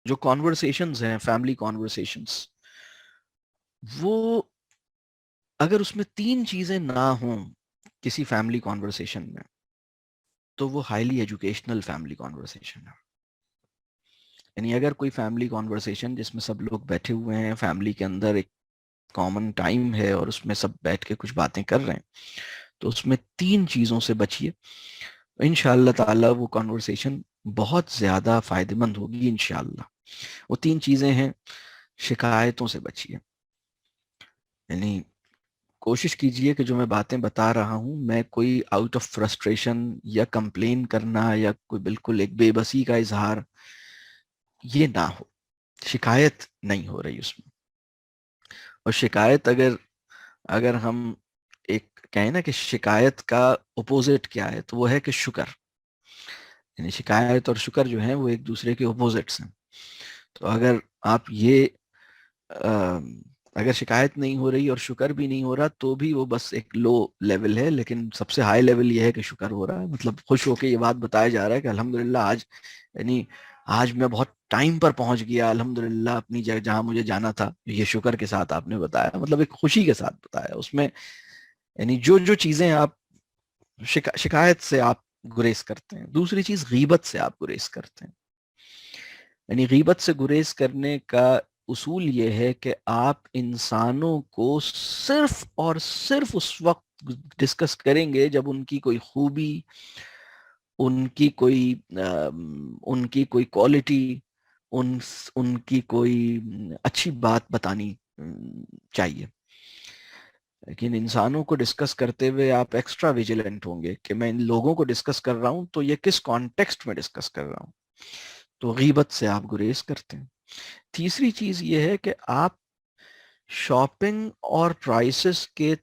جو کانورسیشنز ہیں family conversations, وہ اگر اس میں تین چیزیں نہ ہوں کسی فیملی کانورسیشن میں، تو وہ ہائیلی ایجوکیشنل فیملی کانورسیشن ہے. یعنی اگر کوئی فیملی کانورسیشن جس میں سب لوگ بیٹھے ہوئے ہیں، فیملی کے اندر ایک کامن ٹائم ہے اور اس میں سب بیٹھ کے کچھ باتیں کر رہے ہیں، تو اس میں تین چیزوں سے بچیے. انشاءاللہ تعالی وہ کانورسیشن بہت زیادہ فائدہ مند ہوگی انشاءاللہ. وہ تین چیزیں ہیں: شکایتوں سے بچیے. یعنی کوشش کیجئے کہ جو میں باتیں بتا رہا ہوں، میں کوئی آؤٹ آف فرسٹریشن یا کمپلین کرنا یا کوئی بالکل ایک بے بسی کا اظہار، یہ نہ ہو. شکایت نہیں ہو رہی اس میں. اور شکایت اگر ہم ایک کہیں نا کہ شکایت کا اپوزٹ کیا ہے، تو وہ ہے کہ شکر. یعنی شکایت اور شکر جو ہیں وہ ایک دوسرے کے اپوزٹس ہیں. تو اگر آپ یہ اگر شکایت نہیں ہو رہی اور شکر بھی نہیں ہو رہا، تو بھی وہ بس ایک لو لیول ہے. لیکن سب سے ہائی لیول یہ ہے کہ شکر ہو رہا ہے، مطلب خوش ہو کے یہ بات بتایا جا رہا ہے کہ الحمدللہ آج، یعنی آج میں بہت ٹائم پر پہنچ گیا الحمدللہ اپنی جگہ جہاں مجھے جانا تھا. یہ شکر کے ساتھ آپ نے بتایا، مطلب ایک خوشی کے ساتھ بتایا. اس میں یعنی جو جو چیزیں آپ شکایت سے آپ گریز کرتے ہیں. دوسری چیز، غیبت سے آپ گریز کرتے ہیں. یعنی غیبت سے گریز کرنے کا اصول یہ ہے کہ آپ انسانوں کو صرف اور صرف اس وقت ڈسکس کریں گے جب ان کی کوئی خوبی، ان کی کوئی ان کی کوئی کوالٹی، ان کی کوئی اچھی بات بتانی چاہیے. لیکن انسانوں کو ڈسکس کرتے ہوئے آپ ایکسٹرا ویجیلنٹ ہوں گے کہ میں ان لوگوں کو ڈسکس کر رہا ہوں تو یہ کس کانٹیکسٹ میں ڈسکس کر رہا ہوں. تو غیبت سے آپ گریز کرتے ہیں. تیسری چیز یہ ہے کہ آپ شاپنگ اور پرائسز کے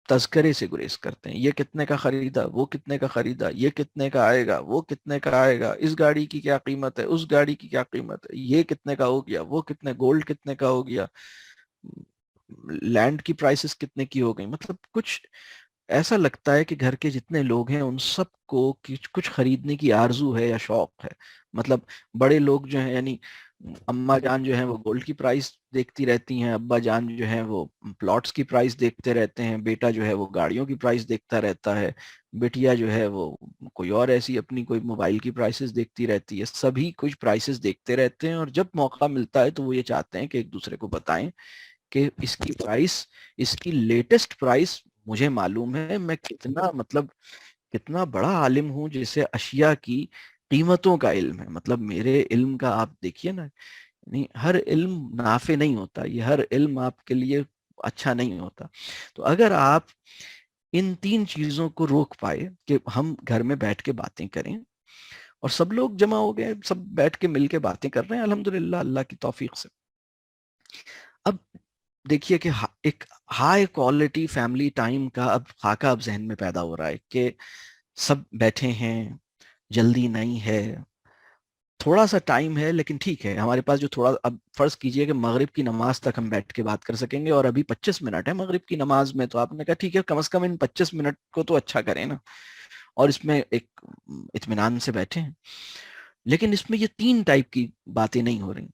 تذکرے سے گریز کرتے ہیں. یہ کتنے کا خریدا، وہ کتنے کا خریدا، یہ کتنے کا آئے گا، وہ کتنے کا آئے گا، اس گاڑی کی کیا قیمت ہے، اس گاڑی کی کیا قیمت ہے، یہ کتنے کا ہو گیا، وہ کتنے، گولڈ کتنے کا ہو گیا، لینڈ کی پرائسز کتنے کی ہو گئی. مطلب کچھ ایسا لگتا ہے کہ گھر کے جتنے لوگ ہیں ان سب کو کچھ خریدنے کی آرزو ہے یا شوق ہے. مطلب بڑے لوگ جو ہیں، یعنی اما جان جو ہیں وہ گولڈ کی پرائس دیکھتی رہتی ہیں، ابا جان جو ہیں وہ پلاٹس کی پرائس دیکھتے رہتے ہیں، بیٹا جو ہے وہ گاڑیوں کی پرائس دیکھتا رہتا ہے، بیٹیا جو ہے وہ کوئی اور ایسی اپنی کوئی موبائل کی پرائسز دیکھتی رہتی ہے. سبھی کچھ پرائسز دیکھتے رہتے ہیں، اور جب موقع ملتا ہے تو وہ یہ چاہتے ہیں کہ ایک دوسرے کو بتائیں کہ اس کی پرائس، اس کی لیٹسٹ پرائس مجھے معلوم ہے. میں کتنا، مطلب کتنا بڑا عالم ہوں جسے اشیاء کی قیمتوں کا علم ہے. مطلب میرے علم کا آپ دیکھیے نا، یعنی ہر علم نافع نہیں ہوتا، یہ ہر علم آپ کے لیے اچھا نہیں ہوتا. تو اگر آپ ان تین چیزوں کو روک پائے کہ ہم گھر میں بیٹھ کے باتیں کریں، اور سب لوگ جمع ہو گئے، سب بیٹھ کے مل کے باتیں کر رہے ہیں الحمدللہ اللہ کی توفیق سے. اب دیکھیے کہ ایک ہائی کوالٹی فیملی ٹائم کا اب خاکہ اب ذہن میں پیدا ہو رہا ہے کہ سب بیٹھے ہیں، جلدی نہیں ہے، تھوڑا سا ٹائم ہے، لیکن ٹھیک ہے ہمارے پاس جو تھوڑا، اب فرض کیجئے کہ مغرب کی نماز تک ہم بیٹھ کے بات کر سکیں گے، اور ابھی 25 منٹ ہے مغرب کی نماز میں. تو آپ نے کہا ٹھیک ہے، کم از کم ان 25 منٹ کو تو اچھا کریں نا، اور اس میں ایک اطمینان سے بیٹھے ہیں. لیکن اس میں یہ تین ٹائپ کی باتیں نہیں ہو رہی.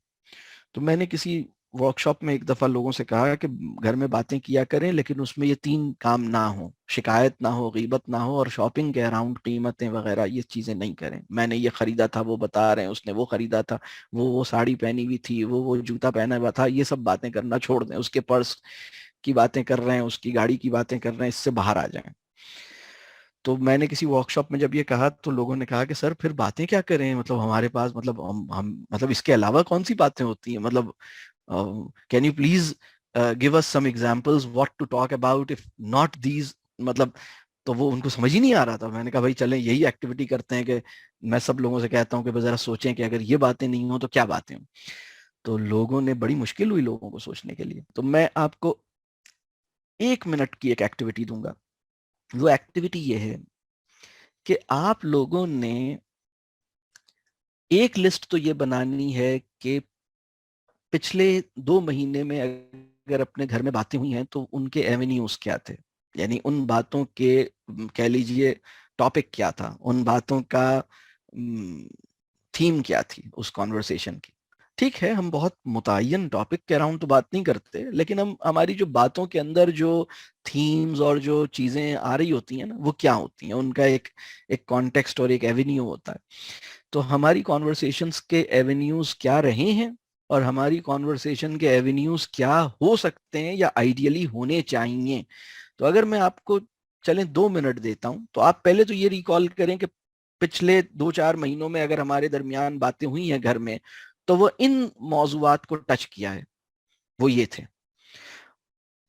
تو میں نے کسی ورک شاپ میں ایک دفعہ لوگوں سے کہا کہ گھر میں باتیں کیا کریں، لیکن اس میں یہ تین کام نہ ہوں: شکایت نہ ہو، غیبت نہ ہو، اور شاپنگ کے اراؤنڈ قیمتیں وغیرہ یہ چیزیں نہیں کریں. میں نے یہ خریدا تھا، وہ بتا رہے ہیں، اس نے وہ خریدا تھا، وہ ساڑی پہنی ہوئی تھی، وہ جوتا پہنا ہوا تھا، یہ سب باتیں کرنا چھوڑ دیں. اس کے پرس کی باتیں کر رہے ہیں، اس کی گاڑی کی باتیں کر رہے ہیں، اس سے باہر آ جائیں. تو میں نے کسی ورک شاپ میں جب یہ کہا تو لوگوں نے کہا کہ سر پھر باتیں کیا کریں، مطلب ہمارے پاس، مطلب ہم مطلب اس کے علاوہ کون سی باتیں ہوتی ہیں، مطلب can you please give us some examples what to talk about if not these. مطلب تو وہ ان کو سمجھ ہی نہیں آ رہا تھا. میں نے کہا بھائی چلیں یہی ایکٹیویٹی کرتے ہیں کہ میں سب لوگوں سے کہتا ہوں کہ ذرا سوچیں کہ اگر یہ باتیں نہیں ہوں تو کیا باتیں ہوں. تو لوگوں نے بڑی مشکل ہوئی لوگوں کو سوچنے کے لیے. تو میں آپ کو 1 منٹ کی ایک ایکٹیویٹی دوں گا. وہ ایکٹیویٹی یہ ہے کہ آپ لوگوں نے ایک لسٹ تو یہ بنانی ہے کہ پچھلے 2 مہینے میں اگر اپنے گھر میں باتیں ہوئی ہیں تو ان کے ایونیوز کیا تھے. یعنی ان باتوں کے کہہ لیجئے ٹاپک کیا تھا، ان باتوں کا تھیم کیا تھی اس کانورسیشن کی. ٹھیک ہے ہم بہت متعین ٹاپک کے اراؤنڈ تو بات نہیں کرتے، لیکن ہم ہماری جو باتوں کے اندر جو تھیمز اور جو چیزیں آ رہی ہوتی ہیں نا وہ کیا ہوتی ہیں، ان کا ایک ایک کانٹیکسٹ اور ایک ایونیو ہوتا ہے. تو ہماری کانورسیشنز کے ایونیوز کیا رہے ہیں اور ہماری کانورسیشن کے ایونیوز کیا ہو سکتے ہیں یا آئیڈیلی ہونے چاہیے. تو اگر میں آپ کو چلیں 2 منٹ دیتا ہوں تو آپ پہلے تو یہ ریکال کریں کہ پچھلے 2-4 مہینوں میں اگر ہمارے درمیان باتیں ہوئی ہیں گھر میں تو وہ ان موضوعات کو ٹچ کیا ہے. وہ یہ تھے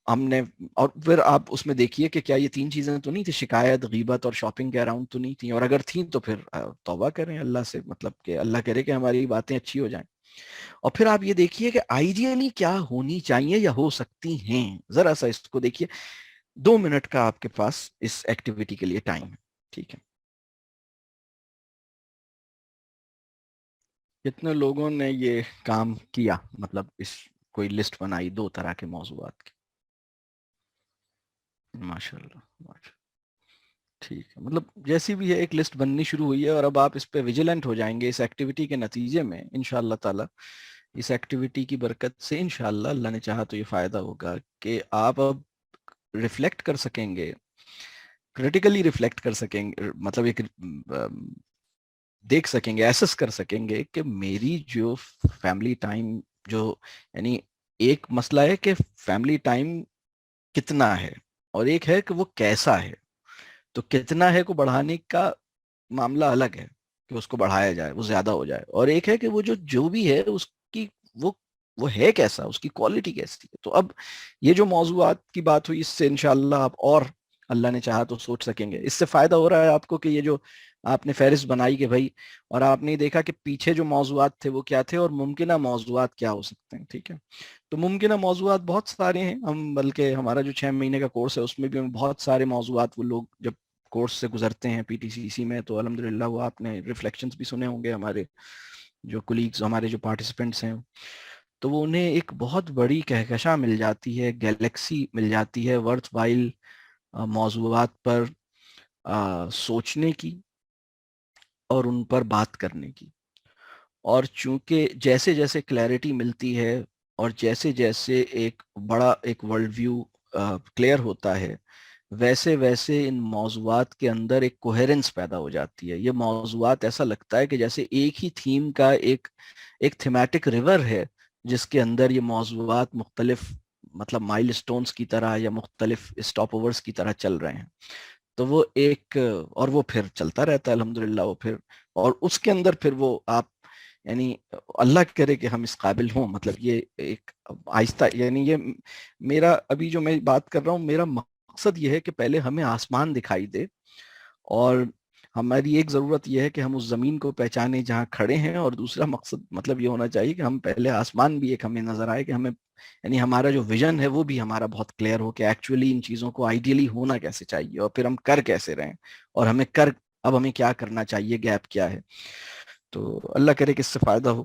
ہم نے. اور پھر آپ اس میں دیکھیے کہ کیا یہ 3 چیزیں تو نہیں تھی، شکایت، غیبت اور شاپنگ کے اراؤنڈ تو نہیں تھیں، اور اگر تھیں تو پھر توبہ کریں اللہ سے، مطلب کہ اللہ کرے کہ ہماری باتیں اچھی ہو جائیں. اور پھر آپ یہ دیکھیے کہ آئیڈیلی کیا ہونی چاہیے یا ہو سکتی ہیں، ذرا سا اس کو دیکھیے. 2 منٹ کا آپ کے پاس اس ایکٹیویٹی کے لیے ٹائم ہے. ٹھیک ہے، کتنے لوگوں نے یہ کام کیا، مطلب اس کوئی لسٹ بنائی 2 طرح کے موضوعات کی؟ ماشاء اللہ ماشاء اللہ. ٹھیک ہے، مطلب جیسی بھی ہے ایک لسٹ بننی شروع ہوئی ہے، اور اب آپ اس پہ ویجیلنٹ ہو جائیں گے اس ایکٹیویٹی کے نتیجے میں انشاءاللہ تعالی. اس ایکٹیویٹی کی برکت سے انشاءاللہ اللہ نے چاہا تو یہ فائدہ ہوگا کہ آپ اب ریفلیکٹ کر سکیں گے، کریٹیکلی ریفلیکٹ کر سکیں گے، مطلب ایک دیکھ سکیں گے، ایسس کر سکیں گے کہ میری جو فیملی ٹائم جو، یعنی ایک مسئلہ ہے کہ فیملی ٹائم کتنا ہے اور ایک ہے کہ وہ کیسا ہے. تو کتنا ہے کو بڑھانے کا معاملہ الگ ہے کہ اس کو بڑھایا جائے، وہ زیادہ ہو جائے، اور ایک ہے کہ وہ جو بھی ہے اس کی وہ وہ ہے کیسا، اس کی کوالٹی کیسی ہے. تو اب یہ جو موضوعات کی بات ہوئی اس سے انشاءاللہ آپ اور اللہ نے چاہا تو سوچ سکیں گے. اس سے فائدہ ہو رہا ہے آپ کو کہ یہ جو آپ نے فہرست بنائی کہ بھائی، اور آپ نے دیکھا کہ پیچھے جو موضوعات تھے وہ کیا تھے اور ممکنہ موضوعات کیا ہو سکتے ہیں. ٹھیک ہے، تو ممکنہ موضوعات بہت سارے ہیں. ہم بلکہ ہمارا جو 6 مہینے کا کورس ہے اس میں بھی ہم بہت سارے موضوعات، وہ لوگ جب کورس سے گزرتے ہیں پی ٹی سی سی میں تو الحمدللہ وہ آپ نے ریفلیکشنز بھی سنے ہوں گے، ہمارے جو کولیگز، ہمارے جو پارٹیسپینٹس ہیں، تو وہ انہیں ایک بہت بڑی کہکشاں مل جاتی ہے، گیلیکسی مل جاتی ہے ورتھ وائل موضوعات پر سوچنے کی اور ان پر بات کرنے کی. اور چونکہ جیسے جیسے کلیئرٹی ملتی ہے اور جیسے جیسے ایک بڑا ایک ورلڈ ویو کلیئر ہوتا ہے، ویسے ویسے ان موضوعات کے اندر ایک کوہیرنس پیدا ہو جاتی ہے. یہ موضوعات ایسا لگتا ہے کہ جیسے ایک ہی تھیم کا ایک تھیمیٹک ریور ہے جس کے اندر یہ موضوعات مختلف، مطلب مائل سٹونز کی طرح یا مختلف اسٹاپ اوورز کی طرح چل رہے ہیں. تو وہ ایک، اور وہ پھر چلتا رہتا ہے الحمدللہ. وہ پھر اور اس کے اندر پھر وہ آپ، یعنی اللہ کرے کہ ہم اس قابل ہوں، مطلب یہ ایک آہستہ، یعنی یہ میرا ابھی جو میں بات کر رہا ہوں، میرا مقصد یہ ہے کہ پہلے ہمیں آسمان دکھائی دے، اور ہماری ایک ضرورت یہ ہے کہ ہم اس زمین کو پہچانے جہاں کھڑے ہیں، اور دوسرا مقصد مطلب یہ ہونا چاہیے کہ ہم پہلے آسمان بھی ایک ہمیں نظر آئے کہ ہمیں، یعنی ہمارا جو ویژن ہے وہ بھی ہمارا بہت کلیئر ہو کہ ایکچولی ان چیزوں کو آئیڈیلی ہونا کیسے چاہیے، اور پھر ہم کر کیسے رہیں، اور اب ہمیں کیا کرنا چاہیے، گیپ کیا ہے. تو اللہ کرے کہ اس سے فائدہ ہو.